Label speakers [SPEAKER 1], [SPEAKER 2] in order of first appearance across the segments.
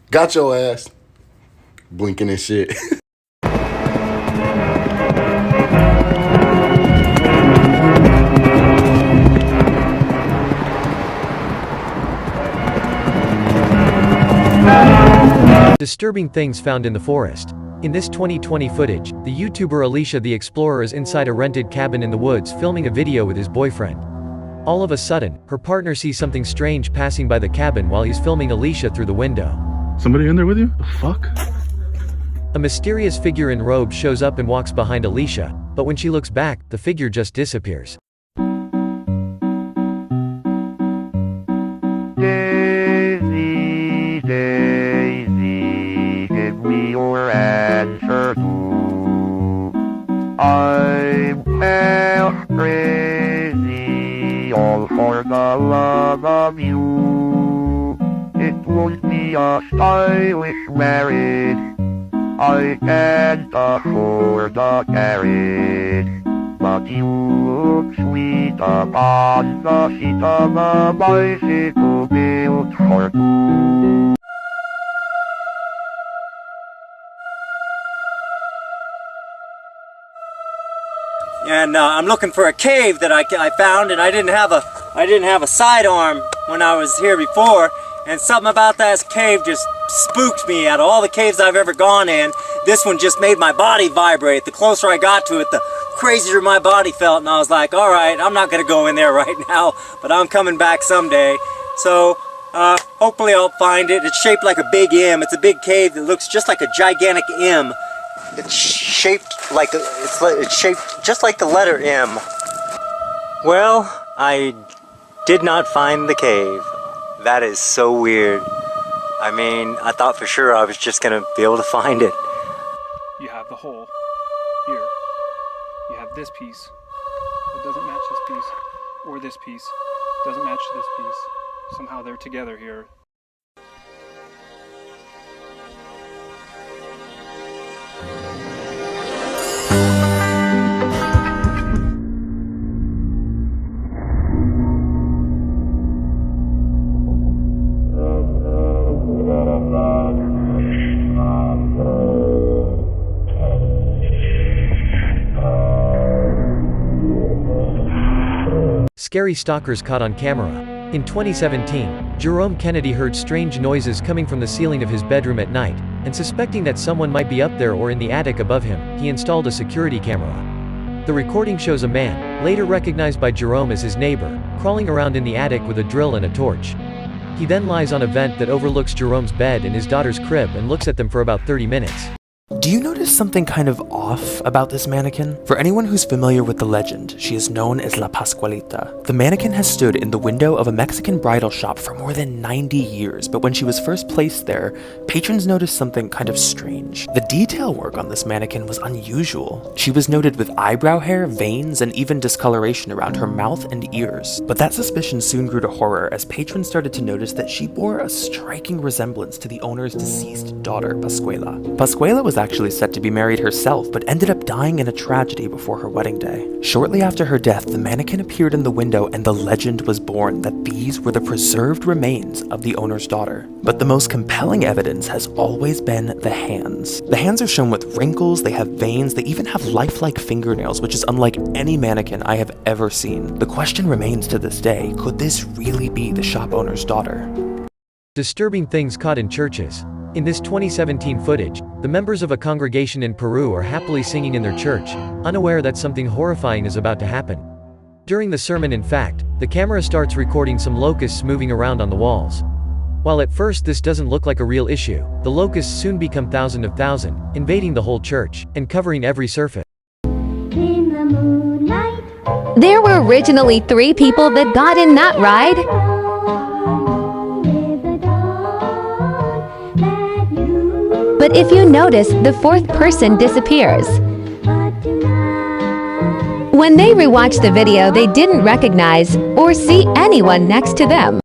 [SPEAKER 1] Got your ass. Blinking and shit.
[SPEAKER 2] Disturbing things found in the forest. In this 2020 footage, the YouTuber Alicia the Explorer is inside a rented cabin in the woods filming a video with his boyfriend. All of a sudden, her partner sees something strange passing by the cabin while he's filming Alicia through the window.
[SPEAKER 3] Somebody in there with you? The fuck?
[SPEAKER 2] A mysterious figure in robes shows up and walks behind Alicia, but when she looks back, the figure just disappears.
[SPEAKER 4] Daisy, Daisy, give me your answer too. I'm half crazy, all for the love of you. It won't be a stylish marriage, I can't afford a carriage, but you look sweet upon the seat of a bicycle built for two.
[SPEAKER 5] And I'm looking for a cave that I found, and I didn't have a sidearm when I was here before, and something about that cave just spooked me. Out of all the caves I've ever gone in, this one just made my body vibrate. The closer I got to it, the crazier my body felt, and I was like, all right, I'm not gonna go in there right now, but I'm coming back someday. So hopefully I'll find it. It's shaped like a big M. It's a big cave that looks just like a gigantic M. It's shaped just like the letter M. Well, I did not find the cave. That is so weird. I mean, I thought for sure I was just gonna be able to find it.
[SPEAKER 6] You have the hole here. You have this piece. It doesn't match this piece, or this piece doesn't match this piece. Somehow they're together here.
[SPEAKER 2] Scary stalkers caught on camera. In 2017, Jerome Kennedy heard strange noises coming from the ceiling of his bedroom at night, and suspecting that someone might be up there or in the attic above him, he installed a security camera. The recording shows a man, later recognized by Jerome as his neighbor, crawling around in the attic with a drill and a torch. He then lies on a vent that overlooks Jerome's bed and his daughter's crib and looks at them for about 30 minutes.
[SPEAKER 7] Do you notice something kind of off about this mannequin? For anyone who's familiar with the legend, she is known as La Pascualita. The mannequin has stood in the window of a Mexican bridal shop for more than 90 years, but when she was first placed there, patrons noticed something kind of strange. The detail work on this mannequin was unusual. She was noted with eyebrow hair, veins, and even discoloration around her mouth and ears. But that suspicion soon grew to horror as patrons started to notice that she bore a striking resemblance to the owner's deceased daughter, Pascuala. Pascuala was actually set to be married herself, but ended up dying in a tragedy before her wedding day. Shortly after her death, the mannequin appeared in the window and the legend was born that these were the preserved remains of the owner's daughter. But the most compelling evidence has always been the hands. The hands are shown with wrinkles, they have veins, they even have lifelike fingernails, which is unlike any mannequin I have ever seen. The question remains to this day, could this really be the shop owner's daughter?
[SPEAKER 2] Disturbing things caught in churches. In this 2017 footage, the members of a congregation in Peru are happily singing in their church, unaware that something horrifying is about to happen. During the sermon, in fact, the camera starts recording some locusts moving around on the walls. While at first this doesn't look like a real issue, the locusts soon become thousands of thousands, invading the whole church, and covering every surface.
[SPEAKER 8] In the moonlight.
[SPEAKER 9] There were originally 3 people that got in that ride. But if you notice, the 4th person disappears. When they rewatched the video, they didn't recognize or see anyone next to them.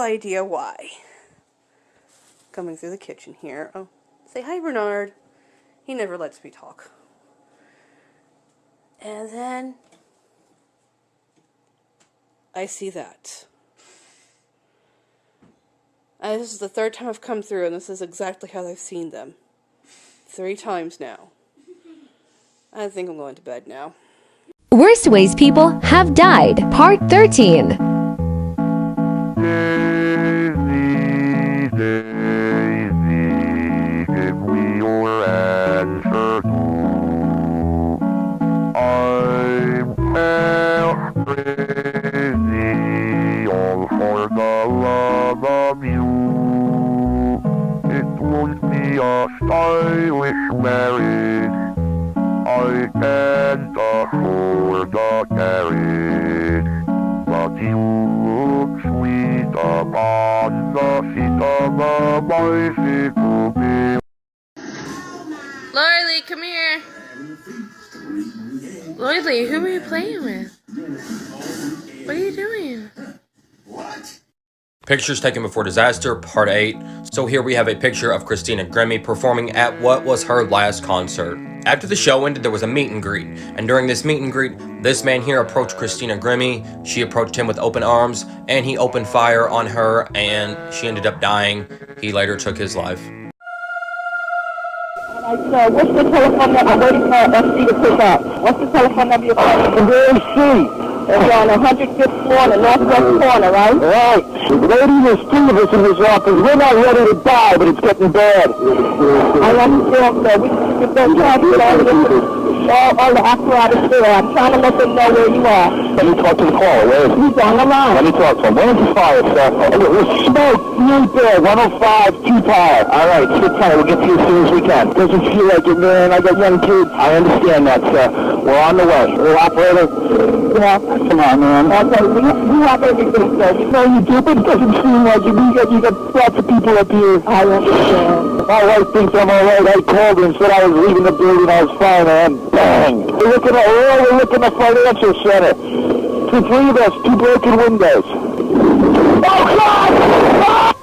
[SPEAKER 10] idea why. Coming through the kitchen here. Oh, say hi, Bernard. He never lets me talk. And then I see that. This is the third time I've come through, and this is exactly how I've seen them. 3 times now. I think I'm going to bed now.
[SPEAKER 9] Worst ways people have died, Part 13.
[SPEAKER 4] Daisy, Daisy, give me your answer too. I'm half crazy, all for the love of you. It won't be a stylish marriage. I can't afford a carriage, but you look sweet upon the seat of a bicycle.
[SPEAKER 11] Lorelei, come here. Lorelei, who are you playing with? What are you doing?
[SPEAKER 12] Pictures taken before disaster, part 8. So here we have a picture of Christina Grimmie performing at what was her last concert. After the show ended, there was a meet and greet, and during this meet and greet, this man here approached Christina Grimmie. She approached him with open arms, and he opened fire on her, and she ended up dying. He later took his life.
[SPEAKER 13] What's the telephone number? I'm waiting for FC to pick up. What's the telephone number you're calling? The MC. It's on the 105th floor, the northwest corner, right? Right. Lady, there's 3 of us in this office. We're not ready to die, but it's getting bad. I understand, sir. We can all the apparatus there. I'm trying to let them know where you are. Let me talk to the caller. Where is he? He's on the line. Let me talk to him. Where's the fire, sir? There's smoke. Right there. 105, 2 power. All right, sit tight. We'll get to you as soon as we can. Doesn't feel like it, man. I got young kids. I understand that, sir. We're on the way. We're operator. Yeah. Come on, man. Okay, we have everything, sir. You know you do, but it doesn't seem like it. You got lots of people up here. I understand. My wife thinks I'm all right. I called her and said I was leaving the building. I was fine, man. Bang! We're looking at the financial center. 3 of us, 2 broken windows. Oh, God!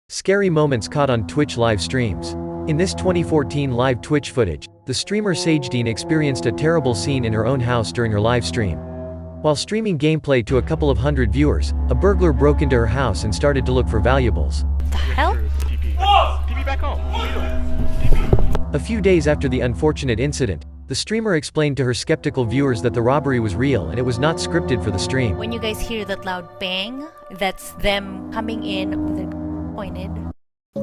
[SPEAKER 2] Scary moments caught on Twitch live streams. In this 2014 live Twitch footage, the streamer Sagedine experienced a terrible scene in her own house during her live stream. While streaming gameplay to a couple of hundred viewers, a burglar broke into her house and started to look for valuables.
[SPEAKER 11] The hell?
[SPEAKER 6] DP back home. What are you doing?
[SPEAKER 2] A few days after the unfortunate incident, the streamer explained to her skeptical viewers that the robbery was real and it was not scripted for the stream.
[SPEAKER 14] When you guys hear that loud bang, that's them coming in with a pointed.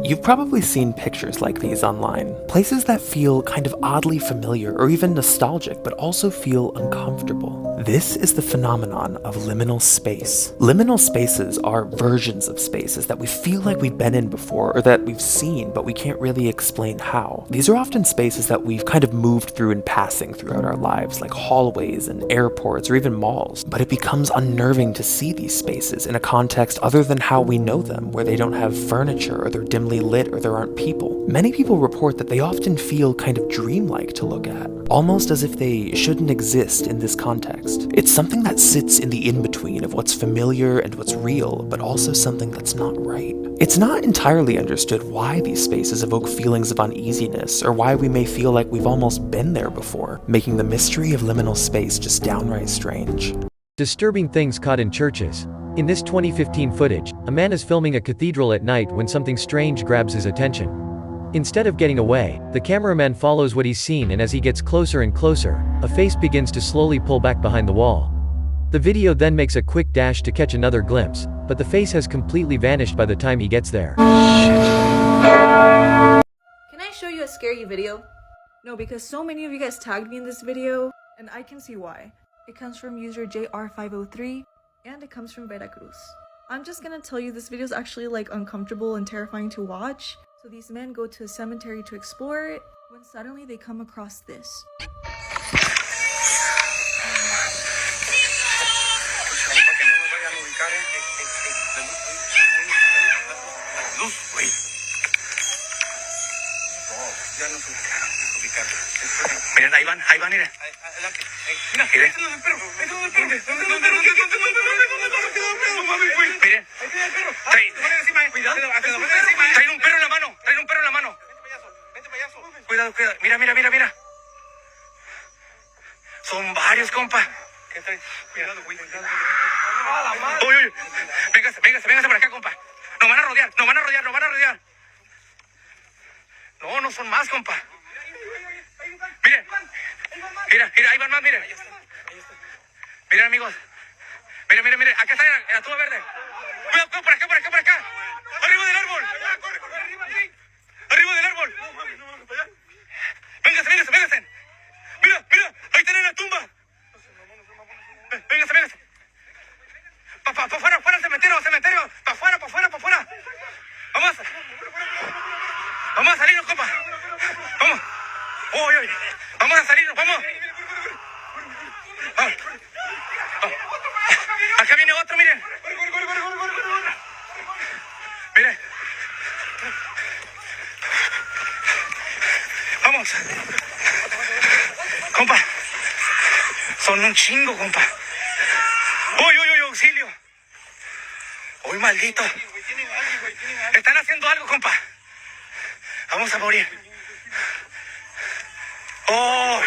[SPEAKER 7] You've probably seen pictures like these online. Places that feel kind of oddly familiar or even nostalgic, but also feel uncomfortable. This is the phenomenon of liminal space. Liminal spaces are versions of spaces that we feel like we've been in before or that we've seen, but we can't really explain how. These are often spaces that we've kind of moved through in passing throughout our lives, like hallways and airports or even malls. But it becomes unnerving to see these spaces in a context other than how we know them, where they don't have furniture or they're dimly lit or there aren't people. Many people report that they often feel kind of dreamlike to look at, almost as if they shouldn't exist in this context. It's something that sits in the in-between of what's familiar and what's real, but also something that's not right. It's not entirely understood why these spaces evoke feelings of uneasiness, or why we may feel like we've almost been there before, making the mystery of liminal space just downright strange.
[SPEAKER 2] Disturbing things caught in churches. In this 2015 footage, a man is filming a cathedral at night when something strange grabs his attention. Instead of getting away, the cameraman follows what he's seen, and as he gets closer and closer, a face begins to slowly pull back behind the wall. The video then makes a quick dash to catch another glimpse, but the face has completely vanished by the time he gets there.
[SPEAKER 15] Can I show you a scary video? No, because so many of you guys tagged me in this video, and I can see why. It comes from user JR503, and it comes from Veracruz. I'm just gonna tell you this video is actually like uncomfortable and terrifying to watch. So these men go to a cemetery to explore it, when suddenly they come across this.
[SPEAKER 16] Ya nos ubicaron. Miren, ahí van, miren. Adelante. Mira, miren. Este no es el perro. Miren. Traen un perro en la mano. Vente, payaso. Cuidado. Mira. Son varios, compa. ¿Qué traes? Cuidado, güey. Uy. Véngase por acá, compa. Nos van a rodear. No son más, compa. Miren. Mira, ahí van más, miren. Miren, amigos. Miren. Acá está en la tuba verde. Cuidado, por acá. Arriba del árbol. Véngase. Mira. Ahí están en la tumba. Véngase. Pa' afuera al cementerio. Pa' afuera. Vamos a salirnos, compa. Vamos. Uy. Vamos a salirnos, vamos. Acá viene otro, miren. Miren. Vamos. Compa. Son un chingo, compa. Uy, auxilio. Uy, maldito. Están haciendo algo, compa. Vamos a morir. ¡Oh!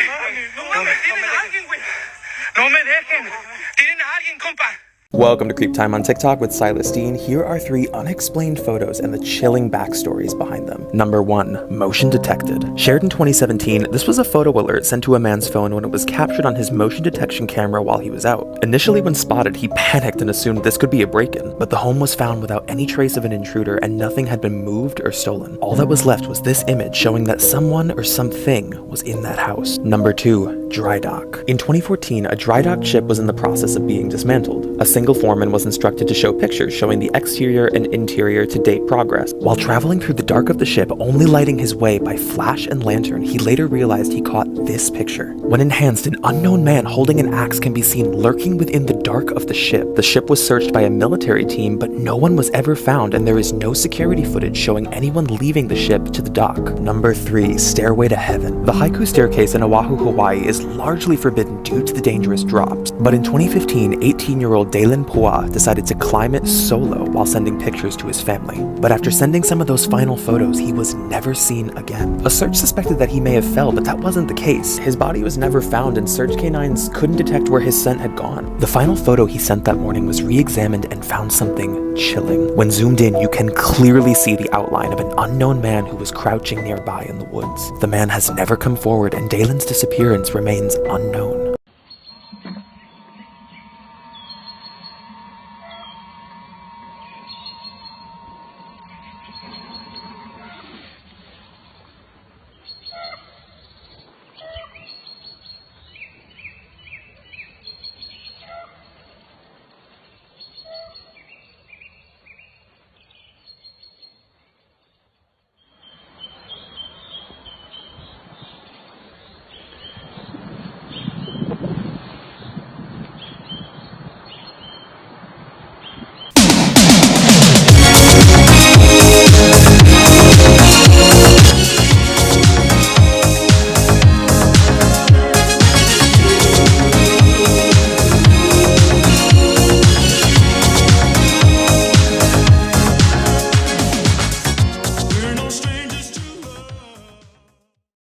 [SPEAKER 16] No me dejen. Tienen a alguien, compa.
[SPEAKER 7] Welcome to Creep Time on TikTok with Silas Dean. Here are 3 unexplained photos and the chilling backstories behind them. Number 1. Motion detected. Shared in 2017, this was a photo alert sent to a man's phone when it was captured on his motion detection camera while he was out. Initially when spotted, he panicked and assumed this could be a break-in, but the home was found without any trace of an intruder and nothing had been moved or stolen. All that was left was this image showing that someone or something was in that house. Number 2. Dry dock. In 2014, a dry dock ship was in the process of being dismantled. A single foreman was instructed to show pictures showing the exterior and interior to date progress. While traveling through the dark of the ship, only lighting his way by flash and lantern, he later realized he caught this picture. When enhanced, an unknown man holding an axe can be seen lurking within the dark of the ship. The ship was searched by a military team, but no one was ever found, and there is no security footage showing anyone leaving the ship to the dock. Number 3. Stairway to Heaven. The Haiku staircase in Oahu, Hawaii is largely forbidden due to the dangerous drops, but in 2015, 18-year-old Dalen Pua decided to climb it solo while sending pictures to his family. But after sending some of those final photos, he was never seen again. A search suspected that he may have fell, but that wasn't the case. His body was never found and search canines couldn't detect where his scent had gone. The final photo he sent that morning was re-examined and found something chilling. When zoomed in, you can clearly see the outline of an unknown man who was crouching nearby in the woods. The man has never come forward and Dalen's disappearance remains unknown.